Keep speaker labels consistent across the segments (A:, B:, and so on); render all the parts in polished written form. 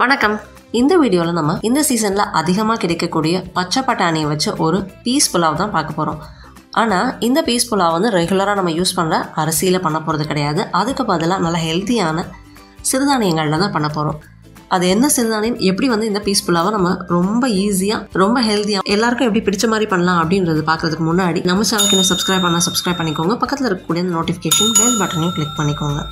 A: வணக்கம். இந்த வீடியோவில் நம்ம இந்த சீசனில் அதிகமாக கிடைக்கக்கூடிய பச்சை பட்டாணியை வச்சு ஒரு பீஸ் புலாவ் தான் பார்க்க போகிறோம். ஆனால் இந்த பீஸ் புலாவ் வந்து ரெகுலராக நம்ம யூஸ் பண்ணுற அரிசியில் பண்ண போகிறது கிடையாது. அதுக்கு பதிலாக நல்ல ஹெல்த்தியான சிறுதானியங்களில் தான் பண்ண போகிறோம். அது என்ன சிறுதானியம், எப்படி வந்து இந்த பீஸ் புலாவை நம்ம ரொம்ப ஈஸியாக ரொம்ப ஹெல்த்தியாக எல்லாருக்கும் எப்படி பிடிச்ச மாதிரி பண்ணலாம் அப்படின்றது பார்க்குறதுக்கு முன்னாடி நம்ம சேனலுக்கு சப்ஸ்கிரைப் பண்ணிக்கோங்க. பக்கத்தில் இருக்கக்கூடிய இந்த நோட்டிஃபிகேஷன் பெல் பட்டனையும் கிளிக் பண்ணிக்கோங்க.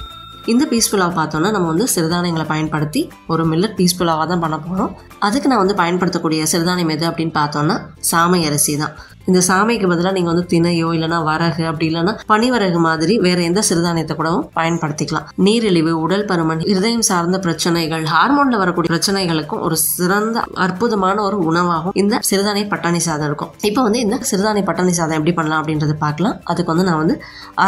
A: இந்த பீஸ் புலாவ் பார்த்தோன்னா நம்ம வந்து சிறுதானியங்களை பயன்படுத்தி ஒரு மில்லட் பீஸ் புலாவாக தான் பண்ண போகிறோம். அதுக்கு நான் வந்து பயன்படுத்தக்கூடிய சிறுதானியம் எது அப்படின்னு பார்த்தோன்னா சாமை அரிசி தான். இந்த சாமைக்கு பதிலாக நீங்கள் வந்து திணையோ இல்லைனா வரகு அப்படி இல்லைன்னா பனிவரகு மாதிரி வேறு எந்த சிறுதானியத்தை கூடவும் பயன்படுத்திக்கலாம். நீரிழிவு, உடல் பருமன், இருதயம் சார்ந்த பிரச்சனைகள், ஹார்மோனில் வரக்கூடிய பிரச்சனைகளுக்கும் ஒரு சிறந்த அற்புதமான ஒரு உணவாகும் இந்த சிறுதானிய பட்டாணி சாதம் இருக்கும். இப்போ வந்து இந்த சிறுதானிய பட்டாணி சாதம் எப்படி பண்ணலாம் அப்படின்றது பார்க்கலாம். அதுக்கு வந்து நான் வந்து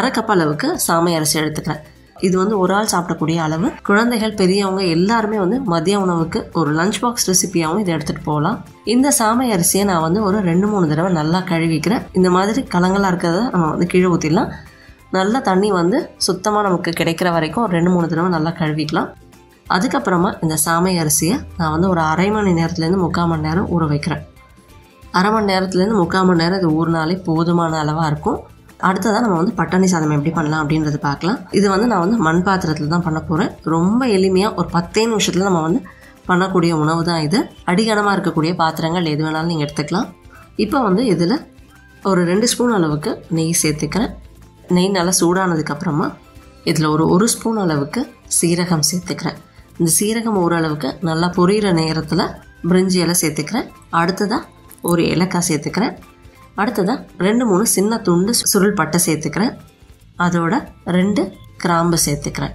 A: 1/2 கப் அளவுக்கு சாமை அரிசி எடுத்துக்கிறேன். இது வந்து ஒரு ஆள் சாப்பிடக்கூடிய அளவு. குழந்தைகள், பெரியவங்க எல்லாருமே வந்து மதிய உணவுக்கு ஒரு லஞ்ச் பாக்ஸ் ரெசிபியாகவும் இதை எடுத்துகிட்டு போகலாம். இந்த சாமை அரிசியை நான் வந்து ஒரு 2-3 தடவை நல்லா கழுவிக்கிறேன். இந்த மாதிரி கலங்களாக இருக்கிறத நம்ம வந்து கீழே ஊற்றிடலாம். நல்லா தண்ணி வந்து சுத்தமாக நமக்கு கிடைக்கிற வரைக்கும் ஒரு 2-3 தடவை நல்லா கழுவிக்கலாம். அதுக்கப்புறமா இந்த சாமை அரிசியை நான் வந்து ஒரு 1/2 மணி நேரத்துலேருந்து 3/4 மணி நேரம் ஊற வைக்கிறேன். 1/2 மணி நேரத்துலேருந்து 3/4 மணி நேரம் இது ஊறினாலே போதுமான அளவாக இருக்கும். அடுத்ததாக நம்ம வந்து பட்டாணி சாதம் எப்படி பண்ணலாம் அப்படின்றது பார்க்கலாம். இது வந்து நான் வந்து மண் பாத்திரத்தில் தான் பண்ண போகிறேன். ரொம்ப எளிமையாக ஒரு 10 நிமிஷத்தில் நம்ம வந்து பண்ணக்கூடிய உணவு தான் இது. அடிகனமாக இருக்கக்கூடிய பாத்திரங்கள் எது வேணாலும் நீங்கள் எடுத்துக்கலாம். இப்போ வந்து இதில் ஒரு 2 ஸ்பூன் அளவுக்கு நெய் சேர்த்துக்கிறேன். நெய் நல்லா சூடானதுக்கப்புறமா இதில் ஒரு 1 ஸ்பூன் அளவுக்கு சீரகம் சேர்த்துக்கிறேன். இந்த சீரகம் ஓரளவுக்கு நல்லா பொரியிற நேரத்தில் பிரிஞ்சி இலை சேர்த்துக்கிறேன். அடுத்ததாக ஒரு ஏலக்காய் சேர்த்துக்கிறேன். அடுத்ததாக 2-3 சின்ன துண்டு சுருள் பட்டை சேர்த்துக்கிறேன். அதோட 2 கிராம்பு சேர்த்துக்கிறேன்.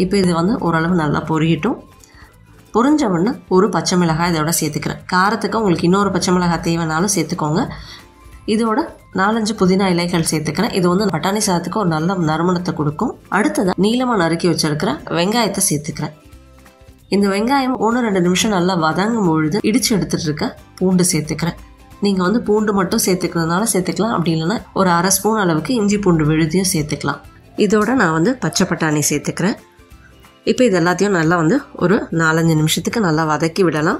A: இப்போ இது வந்து ஓரளவு நல்லா பொரியட்டும். பொரிஞ்ச உடனே ஒரு பச்சை மிளகாய் இதோட சேர்த்துக்கிறேன். காரத்துக்கு உங்களுக்கு இன்னொரு பச்சை மிளகாய் தேவைனாலும் சேர்த்துக்கோங்க. இதோட 4-5 புதினா இலைகள் சேர்த்துக்கிறேன். இது வந்து பட்டாணி சாதத்துக்கு ஒரு நல்ல நறுமணத்தை கொடுக்கும். அடுத்ததாக நீளமாக நறுக்கி வச்சிருக்கிற வெங்காயத்தை சேர்த்துக்கிறேன். இந்த வெங்காயம் 1-2 நிமிஷம் நல்லா வதங்கும் பொழுது இடித்து எடுத்துகிட்டு இருக்க பூண்டு சேர்த்துக்கிறேன். நீங்கள் வந்து பூண்டு மட்டும் சேர்த்துக்கிறதுனால சேர்த்துக்கலாம். அப்படி இல்லைன்னா ஒரு 1/2 ஸ்பூன் அளவுக்கு இஞ்சி பூண்டு விழுதியும் சேர்த்துக்கலாம். இதோட நான் வந்து பச்சை பட்டாணி சேர்த்துக்கிறேன். இப்போ இது எல்லாத்தையும் நல்லா வந்து ஒரு 4-5 நிமிஷத்துக்கு நல்லா வதக்கி விடலாம்.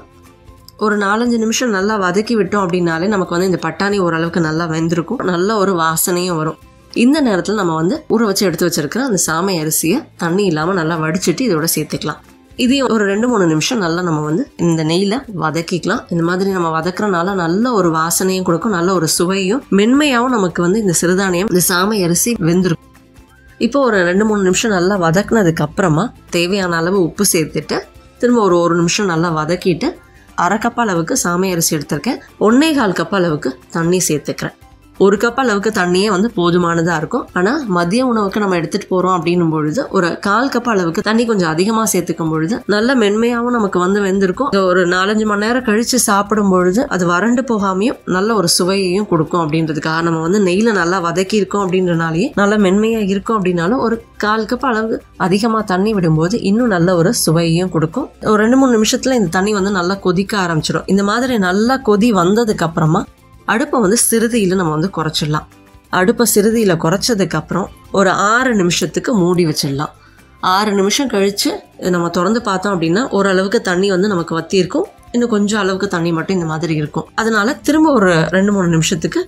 A: ஒரு 4-5 நிமிஷம் நல்லா வதக்கி விட்டோம் அப்படின்னாலே நமக்கு வந்து இந்த பட்டாணி ஓரளவுக்கு நல்லா வெந்திருக்கும். நல்ல ஒரு வாசனையும் வரும். இந்த நேரத்தில் நம்ம வந்து ஊற வச்சு எடுத்து வச்சிருக்கிற அந்த சாமை அரிசியை தண்ணி இல்லாமல் நல்லா வடிச்சிட்டு இதோட சேர்த்துக்கலாம். இதையும் ஒரு 2-3 நிமிஷம் நல்லா நம்ம வந்து இந்த நெய்யில் வதக்கிக்கலாம். இந்த மாதிரி நம்ம வதக்குறனால நல்ல ஒரு வாசனையும் கொடுக்கும், நல்ல ஒரு சுவையும் மென்மையாகவும் நமக்கு வந்து இந்த சிறுதானியம் இந்த சாமை அரிசி வெந்திருக்கும். இப்போ ஒரு 2-3 நிமிஷம் நல்லா வதக்குனதுக்கு அப்புறமா தேவையான அளவு உப்பு சேர்த்துட்டு திரும்ப ஒரு 1 நிமிஷம் நல்லா வதக்கிட்டு 1/2 கப் அளவுக்கு சாமை அரிசி எடுத்திருக்கேன். 1/4 கப் அளவுக்கு தண்ணி சேர்த்துக்கிறேன். 1 கப் அளவுக்கு தண்ணியே வந்து போதுமானதாக இருக்கும். ஆனால் மதிய உணவுக்கு நம்ம எடுத்துகிட்டு போகிறோம் அப்படின்னும் பொழுது ஒரு 1/4 கப் அளவுக்கு தண்ணி கொஞ்சம் அதிகமாக சேர்த்துக்கும் பொழுது நல்ல மென்மையாகவும் நமக்கு வந்து வெந்திருக்கும். ஒரு 4-5 மணி நேரம் கழித்து சாப்பிடும் பொழுது அது வறண்டு போகாமையும் நல்ல ஒரு சுவையையும் கொடுக்கும். அப்படின்றதுக்காக நம்ம வந்து நெய்யில் நல்லா வதக்கி இருக்கோம் அப்படின்றனாலேயே நல்லா மென்மையாக இருக்கும். அப்படின்னாலும் ஒரு 1/4 கப் அளவு அதிகமாக தண்ணி விடும்போது இன்னும் நல்ல ஒரு சுவையையும் கொடுக்கும். ஒரு 2-3 நிமிஷத்தில் இந்த தண்ணி வந்து நல்லா கொதிக்க ஆரம்பிச்சிடும். இந்த மாதிரி நல்லா கொதி வந்ததுக்கு அப்புறமா அடுப்பை வந்து சிறுதியில் நம்ம வந்து குறைச்சிடலாம். அடுப்பை சிறுதியில் குறைச்சதுக்கப்புறம் ஒரு 6 நிமிஷத்துக்கு மூடி வச்சிடலாம். 6 நிமிஷம் கழித்து நம்ம திறந்து பார்த்தோம் அப்படின்னா ஓரளவுக்கு தண்ணி வந்து நமக்கு வற்றி இருக்கும். இன்னும் கொஞ்சம் அளவுக்கு தண்ணி மட்டும் இந்த மாதிரி இருக்கும். அதனால திரும்ப ஒரு 2-3 நிமிஷத்துக்கு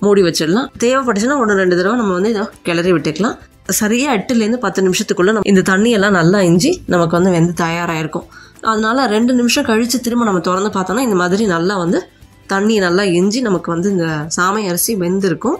A: மூடி வச்சிடலாம். தேவைப்பட்டுச்சுன்னா 1-2 தடவை நம்ம வந்து இதை கிளறி விட்டுக்கலாம். சரியாக 8-10 நிமிஷத்துக்குள்ளே நம்ம இந்த தண்ணியெல்லாம் நல்லா இஞ்சி நமக்கு வந்து வெந்து தயாராகிருக்கும். அதனால 2 நிமிஷம் கழித்து திரும்ப நம்ம திறந்து பார்த்தோன்னா இந்த மாதிரி நல்லா வந்து தண்ணி நல்லா இஞ்சி நமக்கு வந்து இந்த சாமை அரிசி வெந்திருக்கும்.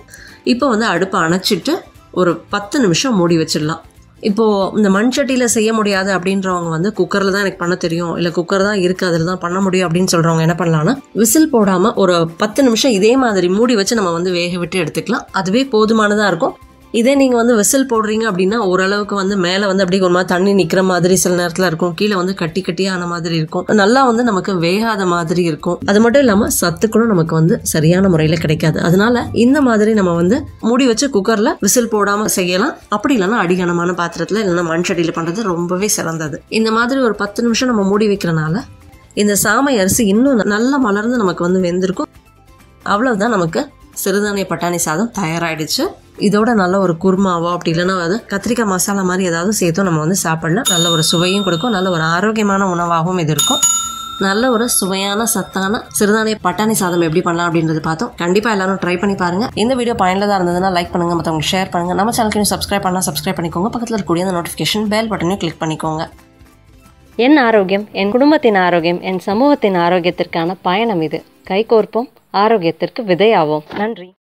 A: இப்போ வந்து அடுப்பை அணைச்சிட்டு ஒரு 10 நிமிஷம் மூடி வச்சிடலாம். இப்போது இந்த மண் சட்டியில் செய்ய முடியாது அப்படின்றவங்க வந்து குக்கரில் தான் எனக்கு பண்ண தெரியும், இல்லை குக்கர் தான் இருக்குது அதில் தான் பண்ண முடியும் அப்படின்னு சொல்கிறவங்க என்ன பண்ணலான்னா விசில் போடாமல் ஒரு 10 நிமிஷம் இதே மாதிரி மூடி வச்சு நம்ம வந்து வேக விட்டு எடுத்துக்கலாம். அதுவே போதுமானதாக இருக்கும். இதே நீங்கள் வந்து விசில் போடுறீங்க அப்படின்னா ஓரளவுக்கு வந்து மேலே வந்து அப்படி ஒரு மாதிரி தண்ணி நிற்கிற மாதிரி சில நேரத்தில் இருக்கும். கீழே வந்து கட்டியான மாதிரி இருக்கும். நல்லா வந்து நமக்கு வேகாத மாதிரி இருக்கும். அது மட்டும் இல்லாமல் சத்துக்களும் நமக்கு வந்து சரியான முறையில் கிடைக்காது. அதனால இந்த மாதிரி நம்ம வந்து மூடி வச்சு குக்கரில் விசில் போடாமல் செய்யலாம். அப்படி இல்லைன்னா அடிகனமான பாத்திரத்தில் இல்லைன்னா மண் சட்டியில் பண்ணுறது ரொம்பவே சிறந்தது. இந்த மாதிரி ஒரு 10 நிமிஷம் நம்ம மூடி வைக்கிறனால இந்த சாமை அரிசி இன்னும் நல்லா மலர்ந்து நமக்கு வந்து வெந்திருக்கும். அவ்வளவுதான், நமக்கு சிறுதானிய பட்டாணி சாதம் தயாராகிடுச்சு. இதோட நல்ல ஒரு குருமாவோ அப்படி இல்லைன்னா அது கத்திரிக்காய் மசாலா மாதிரி ஏதாவது சேர்த்தோ நம்ம வந்து சாப்பிடலாம். நல்ல ஒரு சுவையும் கொடுக்கும், நல்ல ஒரு ஆரோக்கியமான உணவாகவும் இது இருக்கும். நல்ல ஒரு சுவையான சத்தான சிறுதானிய பட்டாணி சாதம் எப்படி பண்ணலாம் அப்படின்றது பார்த்தோம். கண்டிப்பா எல்லாரும் ட்ரை பண்ணி பாருங்க. இந்த வீடியோ பயனுள்ளதா இருந்ததுன்னா லைக் பண்ணுங்க, மற்றவங்க ஷேர் பண்ணுங்க. நம்ம சேனலுக்கு சப்ஸ்கிரைப் பண்ணா சப்ஸ்கிரைப் பண்ணிக்கோங்க. பக்கத்தில் இருக்கக்கூடிய அந்த நோட்டிஃபிகேஷன் பெல் பட்டனையும் கிளிக் பண்ணிக்கோங்க.
B: என் ஆரோக்கியம், என் குடும்பத்தின் ஆரோக்கியம், என் சமூகத்தின் ஆரோக்கியத்திற்கான பயணம் இது. கைகோர்ப்போம், ஆரோக்கியத்திற்கு விதையாவோம். நன்றி.